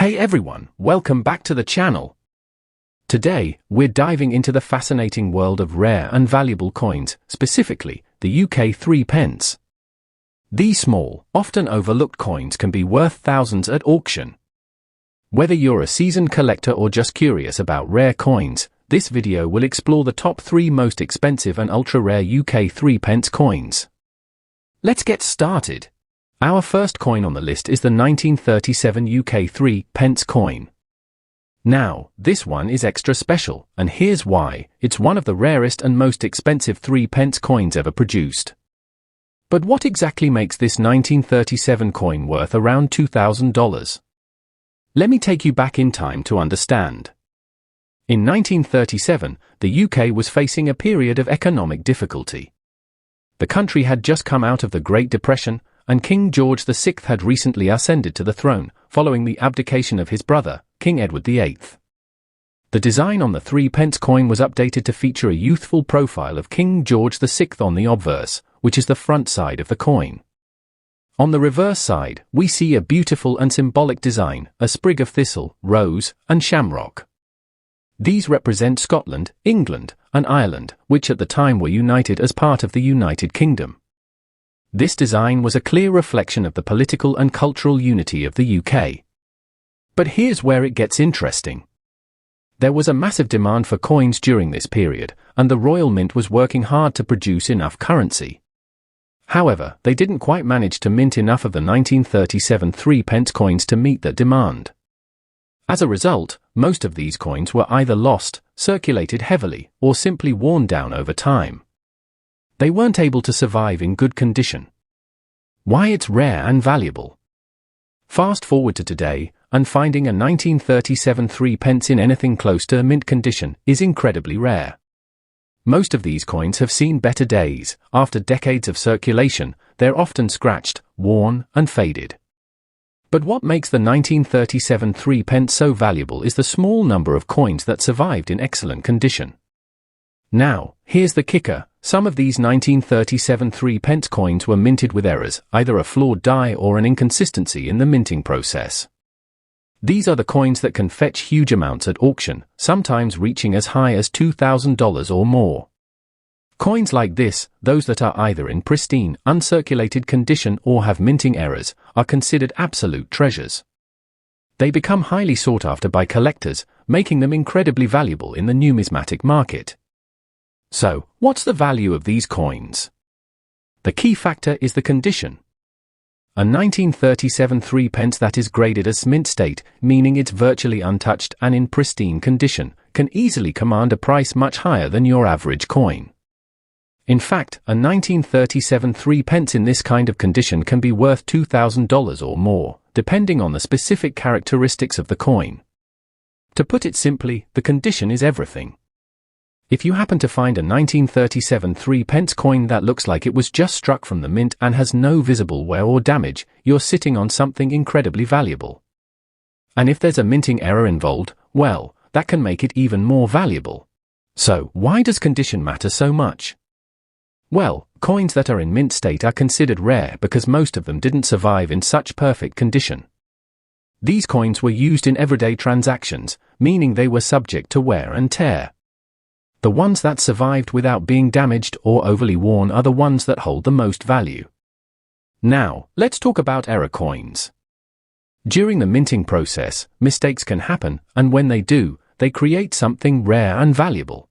Hey everyone, welcome back to the channel. Today, we're diving into the fascinating world of rare and valuable coins, specifically the UK 3 pence. These small, often overlooked coins can be worth thousands at auction. Whether you're a seasoned collector or just curious about rare coins, this video will explore the top 3 most expensive and ultra-rare UK 3 pence coins. Let's get started. Our first coin on the list is the 1937 UK 3 pence coin. Now, this one is extra special, and here's why: it's one of the rarest and most expensive 3 pence coins ever produced. But what exactly makes this 1937 coin worth around $2,000? Let me take you back in time to understand. In 1937, the UK was facing a period of economic difficulty. The country had just come out of the Great Depression, and King George VI had recently ascended to the throne, following the abdication of his brother, King Edward VIII. The design on the 3 pence coin was updated to feature a youthful profile of King George VI on the obverse, which is the front side of the coin. On the reverse side, we see a beautiful and symbolic design, a sprig of thistle, rose, and shamrock. These represent Scotland, England, and Ireland, which at the time were united as part of the United Kingdom. This design was a clear reflection of the political and cultural unity of the UK. But here's where it gets interesting. There was a massive demand for coins during this period, and the Royal Mint was working hard to produce enough currency. However, they didn't quite manage to mint enough of the 1937 3 pence coins to meet that demand. As a result, most of these coins were either lost, circulated heavily, or simply worn down over time. They weren't able to survive in good condition. Why it's rare and valuable? Fast forward to today, and finding a 1937 3 pence in anything close to mint condition is incredibly rare. Most of these coins have seen better days. After decades of circulation, they're often scratched, worn, and faded. But what makes the 1937 3 pence so valuable is the small number of coins that survived in excellent condition. Now, here's the kicker: some of these 1937 3 pence coins were minted with errors, either a flawed die or an inconsistency in the minting process. These are the coins that can fetch huge amounts at auction, sometimes reaching as high as $2,000 or more. Coins like this, those that are either in pristine, uncirculated condition or have minting errors, are considered absolute treasures. They become highly sought after by collectors, making them incredibly valuable in the numismatic market. So, what's the value of these coins? The key factor is the condition. A 1937 3 pence that is graded as mint state, meaning it's virtually untouched and in pristine condition, can easily command a price much higher than your average coin. In fact, a 1937 3 pence in this kind of condition can be worth $2,000 or more, depending on the specific characteristics of the coin. To put it simply, the condition is everything. If you happen to find a 1937 3 pence coin that looks like it was just struck from the mint and has no visible wear or damage, you're sitting on something incredibly valuable. And if there's a minting error involved, well, that can make it even more valuable. So, why does condition matter so much? Well, coins that are in mint state are considered rare because most of them didn't survive in such perfect condition. These coins were used in everyday transactions, meaning they were subject to wear and tear. The ones that survived without being damaged or overly worn are the ones that hold the most value. Now, let's talk about error coins. During the minting process, mistakes can happen, and when they do, they create something rare and valuable.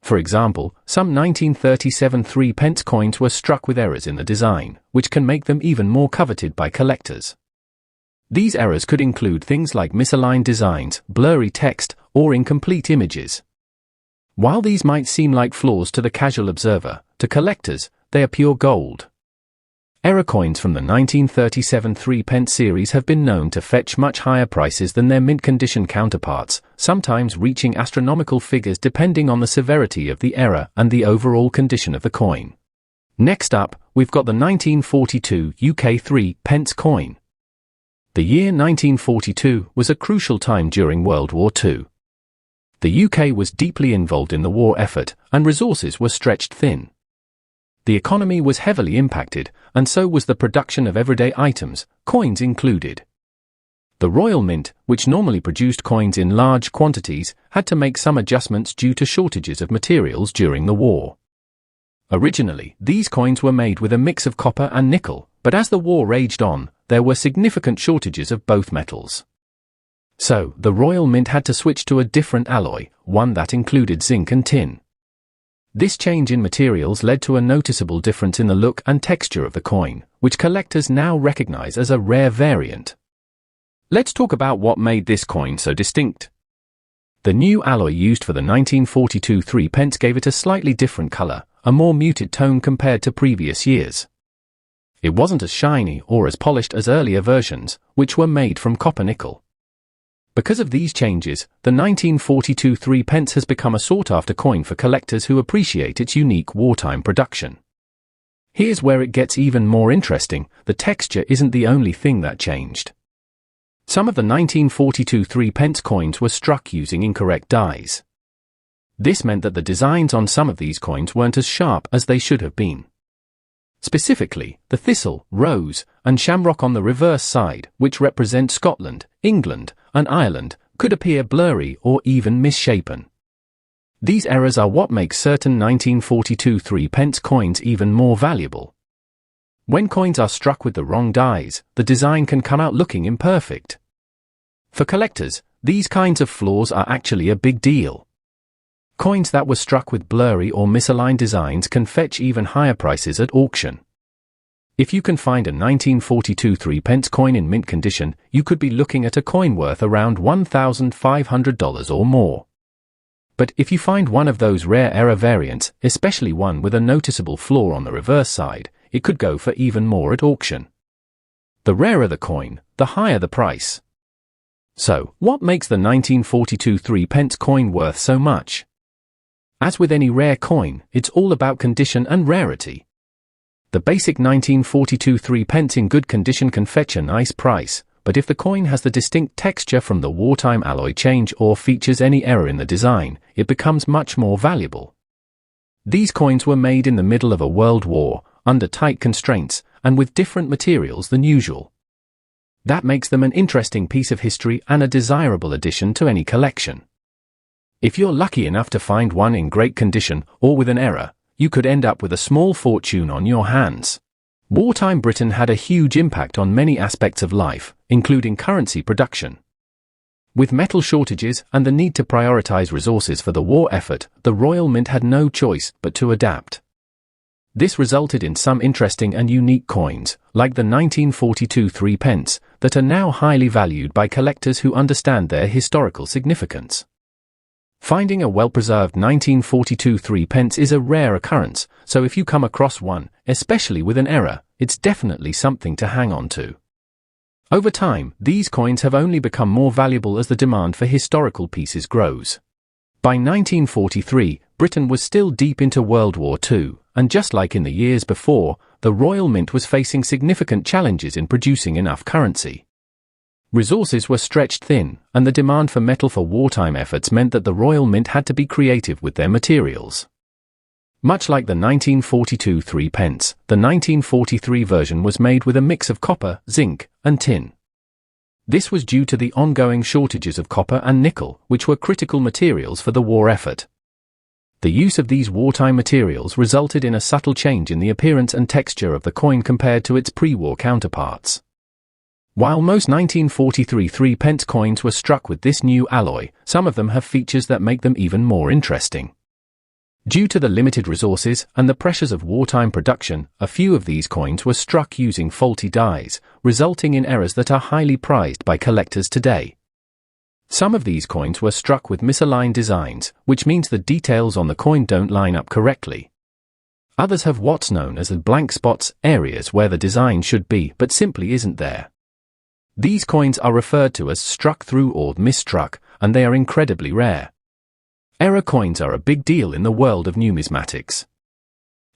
For example, some 1937 3 pence coins were struck with errors in the design, which can make them even more coveted by collectors. These errors could include things like misaligned designs, blurry text, or incomplete images. While these might seem like flaws to the casual observer, to collectors, they are pure gold. Error coins from the 1937 3 pence series have been known to fetch much higher prices than their mint condition counterparts, sometimes reaching astronomical figures depending on the severity of the error and the overall condition of the coin. Next up, we've got the 1942 UK 3 pence coin. The year 1942 was a crucial time during World War II. The UK was deeply involved in the war effort, and resources were stretched thin. The economy was heavily impacted, and so was the production of everyday items, coins included. The Royal Mint, which normally produced coins in large quantities, had to make some adjustments due to shortages of materials during the war. Originally, these coins were made with a mix of copper and nickel, but as the war raged on, there were significant shortages of both metals. So, the Royal Mint had to switch to a different alloy, one that included zinc and tin. This change in materials led to a noticeable difference in the look and texture of the coin, which collectors now recognize as a rare variant. Let's talk about what made this coin so distinct. The new alloy used for the 1942 3 pence gave it a slightly different color, a more muted tone compared to previous years. It wasn't as shiny or as polished as earlier versions, which were made from copper-nickel. Because of these changes, the 1942 3 pence has become a sought-after coin for collectors who appreciate its unique wartime production. Here's where it gets even more interesting: the texture isn't the only thing that changed. Some of the 1942 3 pence coins were struck using incorrect dies. This meant that the designs on some of these coins weren't as sharp as they should have been. Specifically, the thistle, rose, and shamrock on the reverse side, which represent Scotland, England, and Ireland, could appear blurry or even misshapen. These errors are what make certain 1942 3 pence coins even more valuable. When coins are struck with the wrong dies, the design can come out looking imperfect. For collectors, these kinds of flaws are actually a big deal. Coins that were struck with blurry or misaligned designs can fetch even higher prices at auction. If you can find a 1942 3 pence coin in mint condition, you could be looking at a coin worth around $1,500 or more. But if you find one of those rare error variants, especially one with a noticeable flaw on the reverse side, it could go for even more at auction. The rarer the coin, the higher the price. So, what makes the 1942 3 pence coin worth so much? As with any rare coin, it's all about condition and rarity. The basic 1942 3 pence in good condition can fetch a nice price, but if the coin has the distinct texture from the wartime alloy change or features any error in the design, it becomes much more valuable. These coins were made in the middle of a world war, under tight constraints, and with different materials than usual. That makes them an interesting piece of history and a desirable addition to any collection. If you're lucky enough to find one in great condition or with an error, you could end up with a small fortune on your hands. Wartime Britain had a huge impact on many aspects of life, including currency production. With metal shortages and the need to prioritize resources for the war effort, the Royal Mint had no choice but to adapt. This resulted in some interesting and unique coins, like the 1942 3 pence, that are now highly valued by collectors who understand their historical significance. Finding a well-preserved 1942 3 pence is a rare occurrence, so if you come across one, especially with an error, it's definitely something to hang on to. Over time, these coins have only become more valuable as the demand for historical pieces grows. By 1943, Britain was still deep into World War II, and just like in the years before, the Royal Mint was facing significant challenges in producing enough currency. Resources were stretched thin, and the demand for metal for wartime efforts meant that the Royal Mint had to be creative with their materials. Much like the 1942 3 pence, the 1943 version was made with a mix of copper, zinc, and tin. This was due to the ongoing shortages of copper and nickel, which were critical materials for the war effort. The use of these wartime materials resulted in a subtle change in the appearance and texture of the coin compared to its pre-war counterparts. While most 1943 3 pence coins were struck with this new alloy, some of them have features that make them even more interesting. Due to the limited resources and the pressures of wartime production, a few of these coins were struck using faulty dies, resulting in errors that are highly prized by collectors today. Some of these coins were struck with misaligned designs, which means the details on the coin don't line up correctly. Others have what's known as blank spots, areas where the design should be but simply isn't there. These coins are referred to as struck through or misstruck, and they are incredibly rare. Error coins are a big deal in the world of numismatics.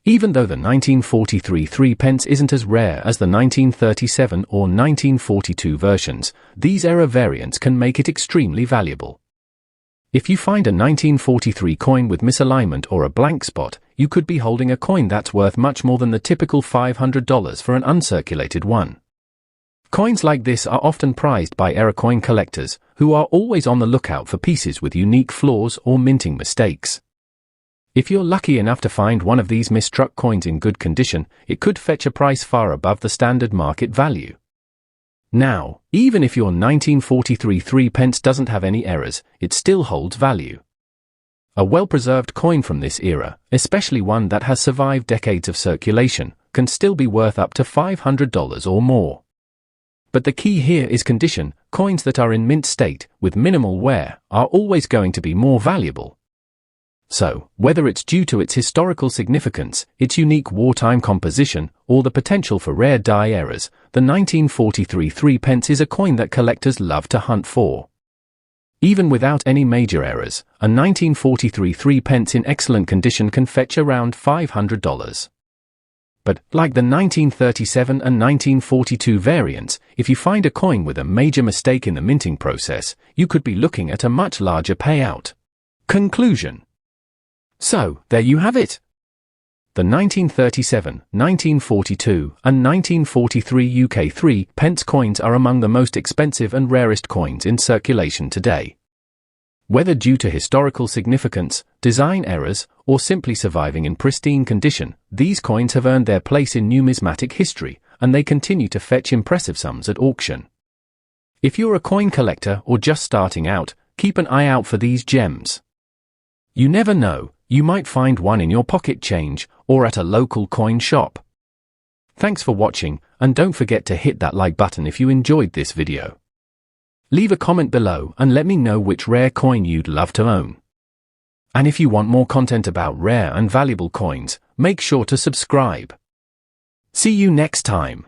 Even though the 1943 3 pence isn't as rare as the 1937 or 1942 versions, these error variants can make it extremely valuable. If you find a 1943 coin with misalignment or a blank spot, you could be holding a coin that's worth much more than the typical $500 for an uncirculated one. Coins like this are often prized by error coin collectors, who are always on the lookout for pieces with unique flaws or minting mistakes. If you're lucky enough to find one of these mistruck coins in good condition, it could fetch a price far above the standard market value. Now, even if your 1943 3 pence doesn't have any errors, it still holds value. A well-preserved coin from this era, especially one that has survived decades of circulation, can still be worth up to $500 or more. But the key here is condition. Coins that are in mint state, with minimal wear, are always going to be more valuable. So, whether it's due to its historical significance, its unique wartime composition, or the potential for rare die errors, the 1943 3 pence is a coin that collectors love to hunt for. Even without any major errors, a 1943 3 pence in excellent condition can fetch around $500. But, like the 1937 and 1942 variants, if you find a coin with a major mistake in the minting process, you could be looking at a much larger payout. Conclusion. So, there you have it. The 1937, 1942, and 1943 UK 3 pence coins are among the most expensive and rarest coins in circulation today. Whether due to historical significance, design errors, or simply surviving in pristine condition, these coins have earned their place in numismatic history, and they continue to fetch impressive sums at auction. If you're a coin collector or just starting out, keep an eye out for these gems. You never know, you might find one in your pocket change, or at a local coin shop. Thanks for watching, and don't forget to hit that like button if you enjoyed this video. Leave a comment below and let me know which rare coin you'd love to own. And if you want more content about rare and valuable coins, make sure to subscribe. See you next time.